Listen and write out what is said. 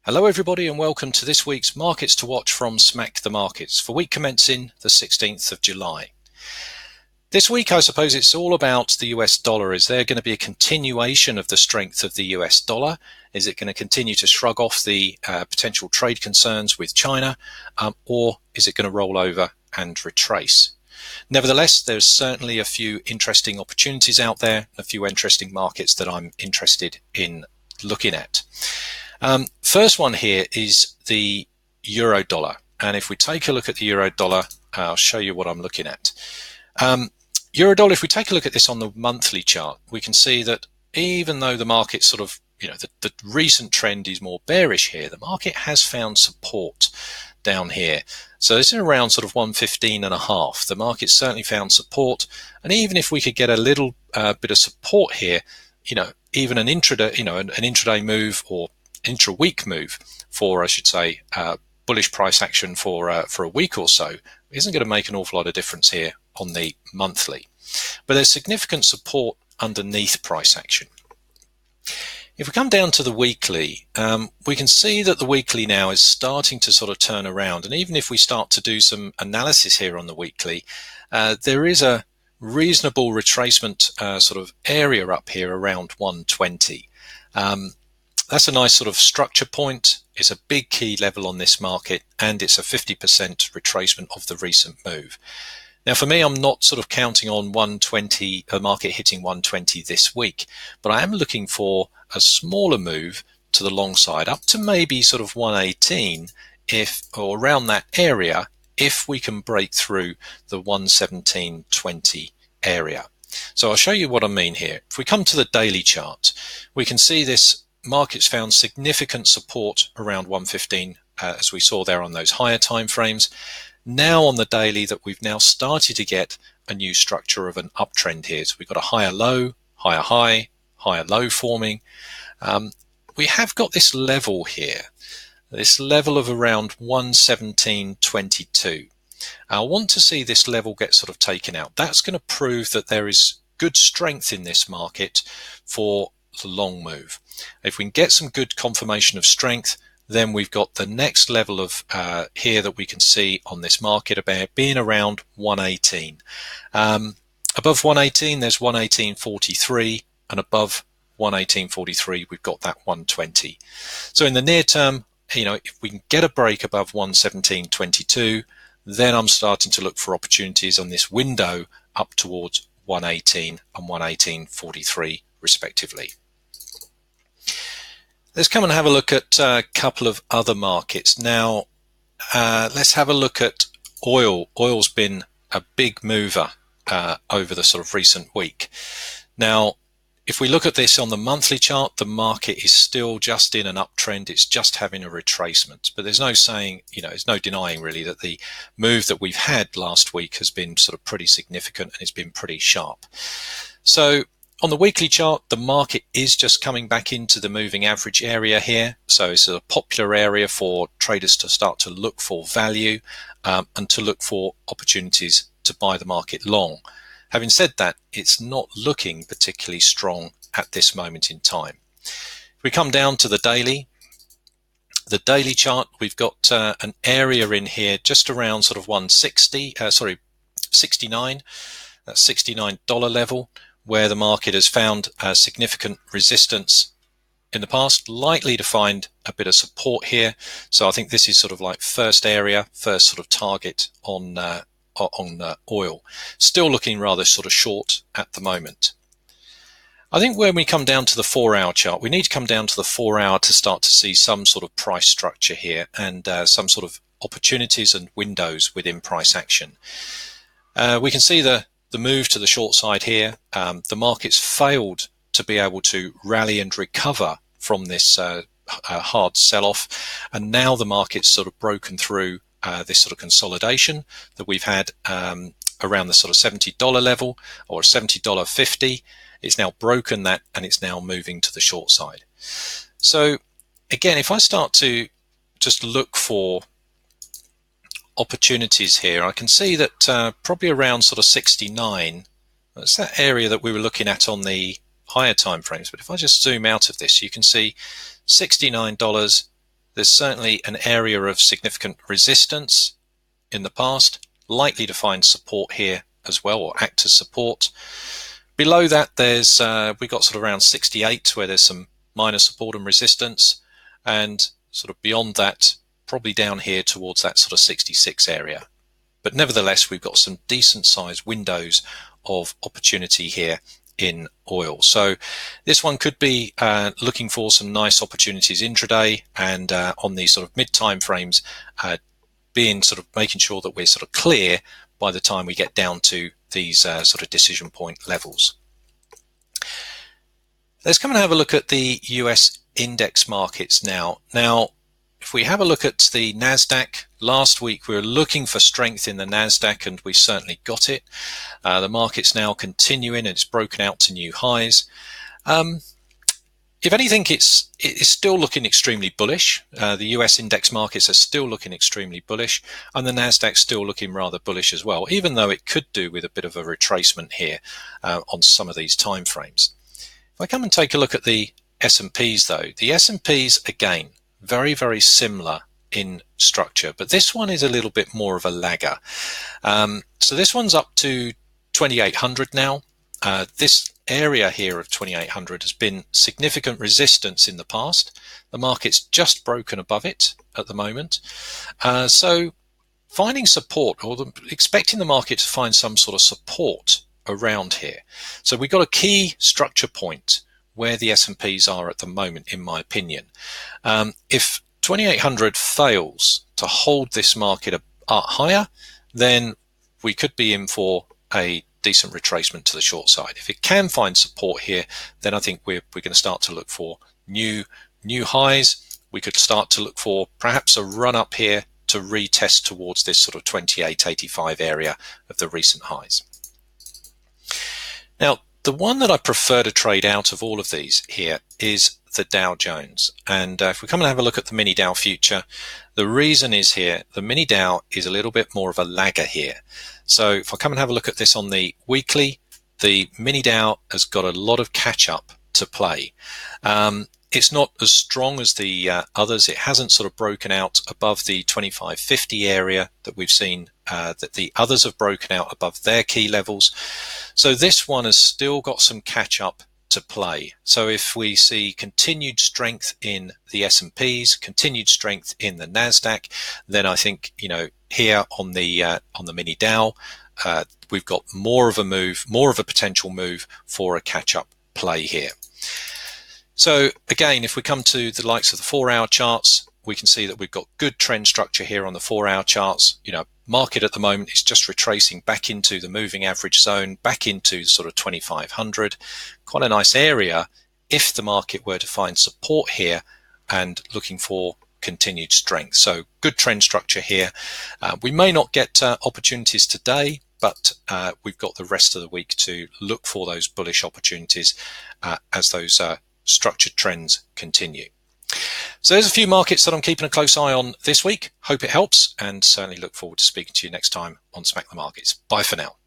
Hello everybody and welcome to this week's Markets to Watch from Smack the Markets for week commencing the 16th of July. This week I suppose it's all about the US dollar. Is there going to be a continuation of the strength of the US dollar? Is it going to continue to shrug off the potential trade concerns with China, or is it going to roll over and retrace? Nevertheless, there's certainly a few interesting opportunities out there, a few interesting markets that I'm interested in looking at. First one here is the euro dollar. And if we take a look at the euro dollar, I'll show you what I'm looking at. Euro dollar, if we take a look at this on the monthly chart, we can see that even though the market sort of, the recent trend is more bearish here, the market has found support down here. So this is around sort of 115.5. The market certainly found support. And even if we could get a little bit of support here, even an intraday, an intraday move or intra-week move for, I should say, bullish price action for a week or so isn't going to make an awful lot of difference here on the monthly. But there's significant support underneath price action. If we come down to the weekly, we can see that the weekly now is starting to sort of turn around. And even if we start to do some analysis here on the weekly, there is a reasonable retracement sort of area up here around 120. That's a nice sort of structure point. It's a big key level on this market, and it's a 50% retracement of the recent move. Now, for me, I'm not sort of counting on 120, a market hitting 120 this week, but I am looking for a smaller move to the long side, up to maybe sort of 118, or around that area, if we can break through the 117.20 area. So I'll show you what I mean here. If we come to the daily chart, we can see this market's found significant support around 115, as we saw there on those higher time frames. Now on the daily, that we've now started to get a new structure of an uptrend here. So we've got a higher low, higher high, higher low forming. We have got this level here, this level of around 117.22. I want to see this level get sort of taken out. That's going to prove that there is good strength in this market for the long move. If we can get some good confirmation of strength, then we've got the next level of here that we can see on this market about being around 118. Above 118, there's 118.43, and above 118.43, we've got that 120. So in the near term, if we can get a break above 117.22, then I'm starting to look for opportunities on this window up towards 118 and 118.43 respectively. Let's come and have a look at a couple of other markets. Now, let's have a look at oil. Oil's been a big mover over the sort of recent week. Now, if we look at this on the monthly chart, the market is still just in an uptrend. It's just having a retracement. But there's no saying, there's no denying really that the move that we've had last week has been sort of pretty significant, and it's been pretty sharp. So on the weekly chart, the market is just coming back into the moving average area here. So it's a popular area for traders to start to look for value and to look for opportunities to buy the market long. Having said that, it's not looking particularly strong at this moment in time. If we come down to the daily chart, we've got an area in here just around sort of 69, that's $69 level, where the market has found significant resistance in the past, likely to find a bit of support here. So I think this is sort of like first sort of target on oil. Still looking rather sort of short at the moment. I think when we come down to the 4-hour chart, we need to come down to the 4-hour to start to see some sort of price structure here and some sort of opportunities and windows within price action. We can see the move to the short side here. The market's failed to be able to rally and recover from this hard sell-off, and now the market's sort of broken through this sort of consolidation that we've had around the sort of $70 level or $70.50. It's now broken that, and it's now moving to the short side. So again, if I start to just look for opportunities here, I can see that probably around sort of 69, that's that area that we were looking at on the higher time frames. But if I just zoom out of this, you can see $69 There's certainly an area of significant resistance in the past, likely to find support here as well, or act as support. Below that, there's we got sort of around 68 where there's some minor support and resistance, and sort of beyond that, probably down here towards that sort of 66 area. But nevertheless, we've got some decent sized windows of opportunity here in oil. So this one could be looking for some nice opportunities intraday, and on these sort of mid time frames, being sort of making sure that we're sort of clear by the time we get down to these sort of decision point levels. Let's come and have a look at the US index markets now. Now, if we have a look at the NASDAQ, last week we were looking for strength in the NASDAQ, and we certainly got it. The market's now continuing, and it's broken out to new highs. If anything, it's still looking extremely bullish. The US index markets are still looking extremely bullish, and the NASDAQ's still looking rather bullish as well, even though it could do with a bit of a retracement here on some of these time frames. If I come and take a look at the S&Ps though, the S&Ps again, very, very similar in structure, but this one is a little bit more of a lagger. So this one's up to 2800 now. This area here of 2800 has been significant resistance in the past. The market's just broken above it at the moment. So finding support, or expecting the market to find some sort of support around here. So we've got a key structure point where the S&Ps are at the moment, in my opinion. If 2800 fails to hold this market higher, then we could be in for a decent retracement to the short side. If it can find support here, then I think we're going to start to look for new highs. We could start to look for perhaps a run up here to retest towards this sort of 2885 area of the recent highs. Now, the one that I prefer to trade out of all of these here is the Dow Jones. And if we come and have a look at the mini Dow future, the reason is here, the mini Dow is a little bit more of a lagger here. So if I come and have a look at this on the weekly, the mini Dow has got a lot of catch up to play. It's not as strong as the others. It hasn't sort of broken out above the 2550 area that we've seen, that the others have broken out above their key levels. So this one has still got some catch up to play. So if we see continued strength in the S&Ps, continued strength in the NASDAQ, then I think, you know, here on the mini Dow, we've got more of a move, more of a potential move for a catch up play here. So again, if we come to the likes of the 4-hour charts, we can see that we've got good trend structure here on the 4-hour charts. You know, market at the moment is just retracing back into the moving average zone, back into sort of 2500. Quite a nice area if the market were to find support here and looking for continued strength. So good trend structure here. We may not get opportunities today, but we've got the rest of the week to look for those bullish opportunities as those structured trends continue. So there's a few markets that I'm keeping a close eye on this week. Hope it helps, and certainly look forward to speaking to you next time on Smack the Markets. Bye for now.